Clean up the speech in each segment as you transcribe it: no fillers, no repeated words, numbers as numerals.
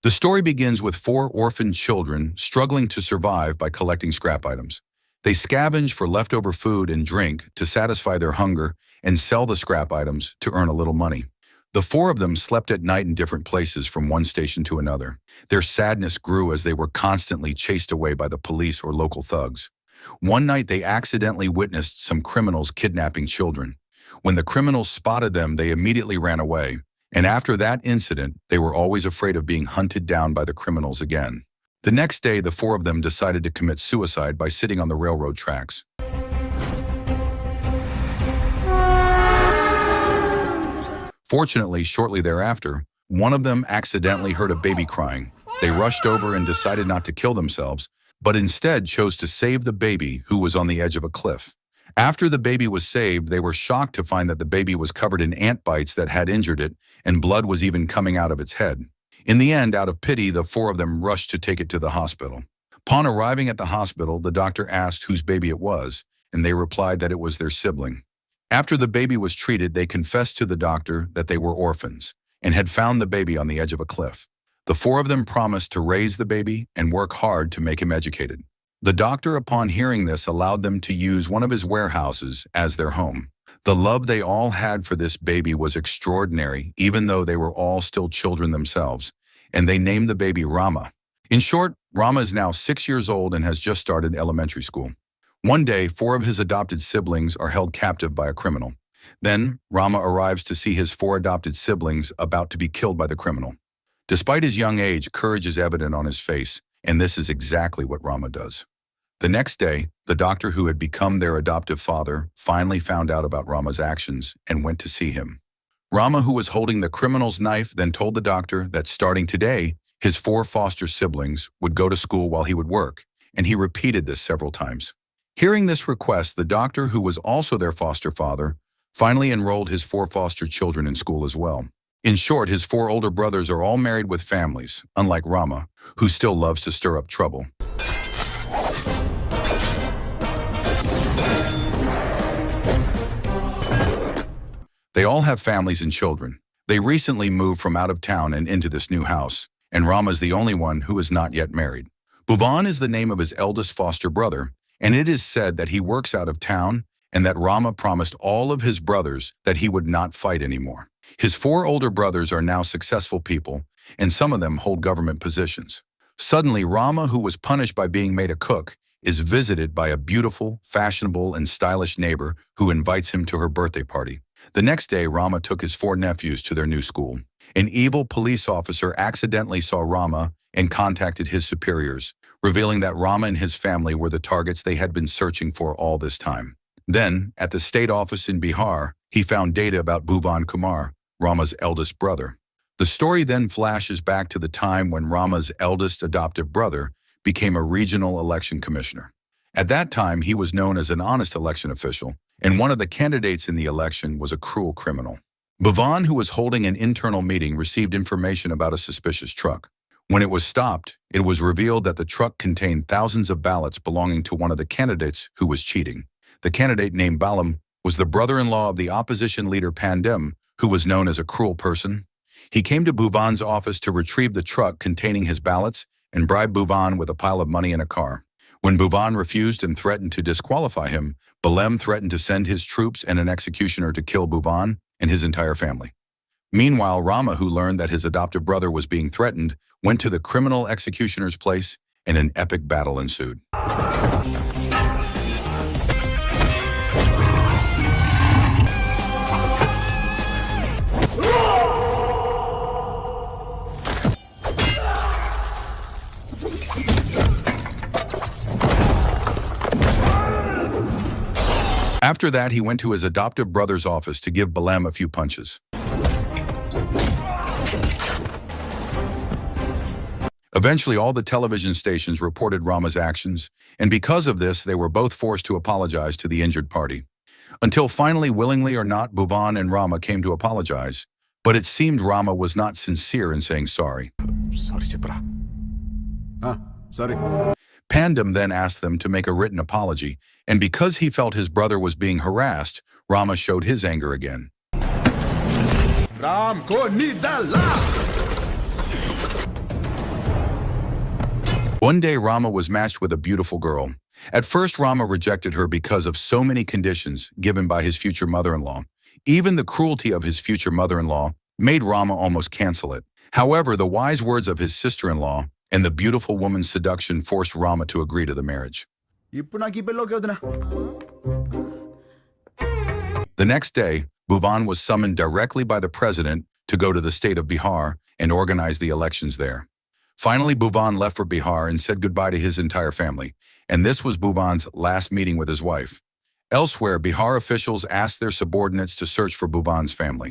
The story begins with four orphaned children struggling to survive by collecting scrap items. They scavenge for leftover food and drink to satisfy their hunger and sell the scrap items to earn a little money. The four of them slept at night in different places from one station to another. Their sadness grew as they were constantly chased away by the police or local thugs. One night they accidentally witnessed some criminals kidnapping children. When the criminals spotted them, they immediately ran away. And after that incident, they were always afraid of being hunted down by the criminals again. The next day, the four of them decided to commit suicide by sitting on the railroad tracks. Fortunately, shortly thereafter, one of them accidentally heard a baby crying. They rushed over and decided not to kill themselves, but instead chose to save the baby who was on the edge of a cliff. After the baby was saved, they were shocked to find that the baby was covered in ant bites that had injured it, and blood was even coming out of its head. In the end, out of pity, the four of them rushed to take it to the hospital. Upon arriving at the hospital, the doctor asked whose baby it was, and they replied that it was their sibling. After the baby was treated, they confessed to the doctor that they were orphans and had found the baby on the edge of a cliff. The four of them promised to raise the baby and work hard to make him educated. The doctor, upon hearing this, allowed them to use one of his warehouses as their home. The love they all had for this baby was extraordinary, even though they were all still children themselves, and they named the baby Rama. In short, Rama is now 6 years old and has just started elementary school. One day, four of his adopted siblings are held captive by a criminal. Then, Rama arrives to see his four adopted siblings about to be killed by the criminal. Despite his young age, courage is evident on his face, and this is exactly what Rama does. The next day, the doctor who had become their adoptive father finally found out about Rama's actions and went to see him. Rama, who was holding the criminal's knife, then told the doctor that starting today, his four foster siblings would go to school while he would work, and he repeated this several times. Hearing this request, the doctor, who was also their foster father, finally enrolled his four foster children in school as well. In short, his four older brothers are all married with families, unlike Rama, who still loves to stir up trouble. They all have families and children. They recently moved from out of town and into this new house, and Rama is the only one who is not yet married. Bhuvan is the name of his eldest foster brother, and it is said that he works out of town and that Rama promised all of his brothers that he would not fight anymore. His four older brothers are now successful people, and some of them hold government positions. Suddenly, Rama, who was punished by being made a cook, is visited by a beautiful, fashionable, and stylish neighbor who invites him to her birthday party. The next day, Rama took his four nephews to their new school. An evil police officer accidentally saw Rama and contacted his superiors, revealing that Rama and his family were the targets they had been searching for all this time. Then, at the state office in Bihar, he found data about Bhuvan Kumar, Rama's eldest brother. The story then flashes back to the time when Rama's eldest adoptive brother became a regional election commissioner. At that time, he was known as an honest election official, and one of the candidates in the election was a cruel criminal. Bhuvan, who was holding an internal meeting, received information about a suspicious truck. When it was stopped, it was revealed that the truck contained thousands of ballots belonging to one of the candidates who was cheating. The candidate, named Balam, was the brother-in-law of the opposition leader Pandem, who was known as a cruel person. He came to Bhuvan's office to retrieve the truck containing his ballots and bribe Bhuvan with a pile of money and a car. When Bhuvan refused and threatened to disqualify him, Balem threatened to send his troops and an executioner to kill Bhuvan and his entire family. Meanwhile, Rama, who learned that his adoptive brother was being threatened, went to the criminal executioner's place, and an epic battle ensued. After that, he went to his adoptive brother's office to give Balem a few punches. Eventually, all the television stations reported Rama's actions, and because of this, they were both forced to apologize to the injured party. Until finally, willingly or not, Bhuvan and Rama came to apologize, but it seemed Rama was not sincere in saying sorry. Sorry, Chipra. Sorry. Pandam then asked them to make a written apology, and because he felt his brother was being harassed, Rama showed his anger again. Ram ko nidala. One day, Rama was matched with a beautiful girl. At first, Rama rejected her because of so many conditions given by his future mother-in-law. Even the cruelty of his future mother-in-law made Rama almost cancel it. However, the wise words of his sister-in-law and the beautiful woman's seduction forced Rama to agree to the marriage. ఇప్పుడు నాకు ఈ పెళ్ళి okay వదినా. The next day, Bhuvan was summoned directly by the president to go to the state of Bihar and organize the elections there. Finally, Bhuvan left for Bihar and said goodbye to his entire family, and this was Bhuvan's last meeting with his wife. Elsewhere, Bihar officials asked their subordinates to search for Bhuvan's family.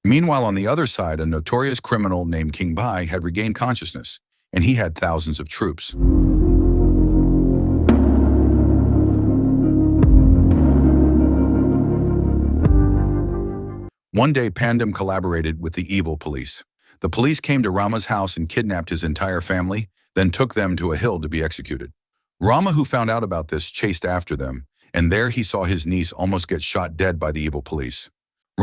Meanwhile, on the other side, a notorious criminal named King Bhai had regained consciousness, and he had thousands of troops. One day, Pandam collaborated with the evil police. The police came to Rama's house and kidnapped his entire family, then took them to a hill to be executed. Rama, who found out about this, chased after them, and there he saw his niece almost get shot dead by the evil police.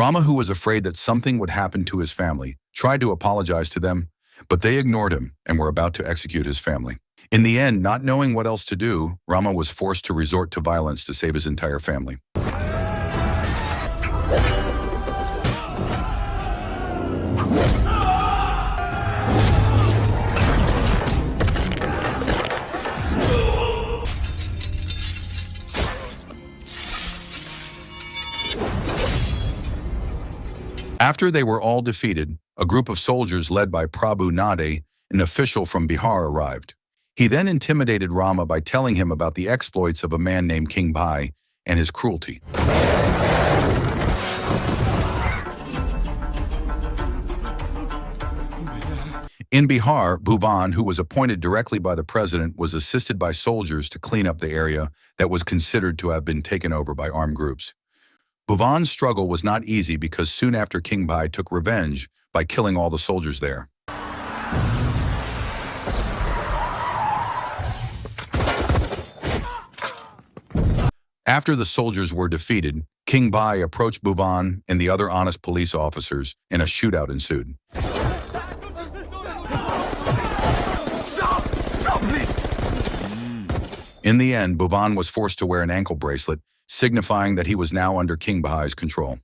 Rama, who was afraid that something would happen to his family, tried to apologize to them, but they ignored him and were about to execute his family. In the end, not knowing what else to do, Rama was forced to resort to violence to save his entire family. After they were all defeated, a group of soldiers led by Prabhu Nade, an official from Bihar, arrived. He then intimidated Rama by telling him about the exploits of a man named King Bhai and his cruelty. In Bihar, Bhuvan, who was appointed directly by the president, was assisted by soldiers to clean up the area that was considered to have been taken over by armed groups. Bhuvan's struggle was not easy because soon after King Bhai took revenge by killing all the soldiers there. After the soldiers were defeated, King Bhai approached Bhuvan and the other honest police officers, and a shootout ensued. In the end, Bhuvan was forced to wear an ankle bracelet, signifying that he was now under King Bhai's control.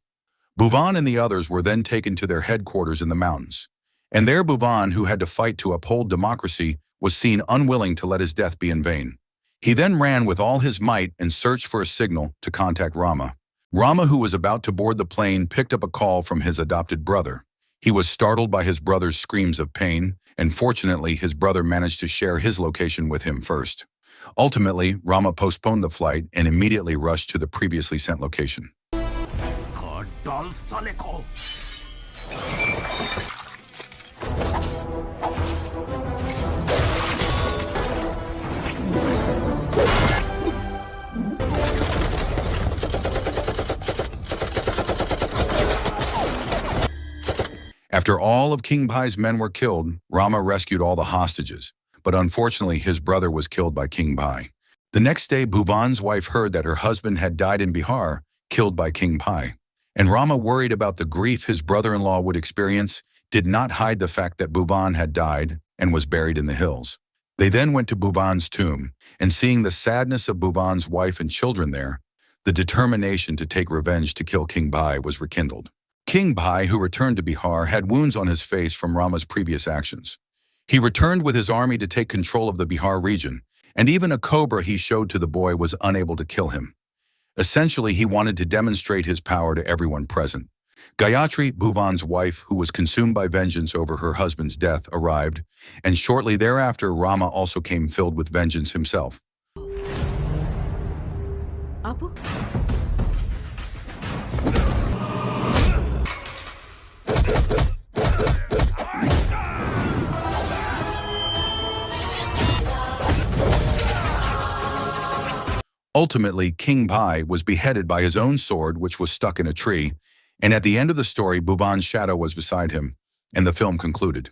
Bhuvan and the others were then taken to their headquarters in the mountains. And there Bhuvan, who had to fight to uphold democracy, was seen unwilling to let his death be in vain. He then ran with all his might and searched for a signal to contact Rama. Rama, who was about to board the plane, picked up a call from his adopted brother. He was startled by his brother's screams of pain, and fortunately, his brother managed to share his location with him first. Ultimately, Rama postponed the flight and immediately rushed to the previously sent location. After all of King Bhai's men were killed, Rama rescued all the hostages. But unfortunately, his brother was killed by King Bhai. The next day, Bhuvan's wife heard that her husband had died in Bihar, killed by King Bhai. And Rama, worried about the grief his brother-in-law would experience, did not hide the fact that Bhuvan had died and was buried in the hills. They then went to Bhuvan's tomb, and seeing the sadness of Bhuvan's wife and children there, the determination to take revenge to kill King Bhai was rekindled. King Bhai, who returned to Bihar, had wounds on his face from Rama's previous actions. He returned with his army to take control of the Bihar region, and even a cobra he showed to the boy was unable to kill him. Essentially, he wanted to demonstrate his power to everyone present. Gayatri, Bhuvan's wife, who was consumed by vengeance over her husband's death, arrived, and shortly thereafter, Rama also came filled with vengeance himself. Apu? Ultimately, King Bhai was beheaded by his own sword, which was stuck in a tree, and at the end of the story, Bhuvan's shadow was beside him, and the film concluded.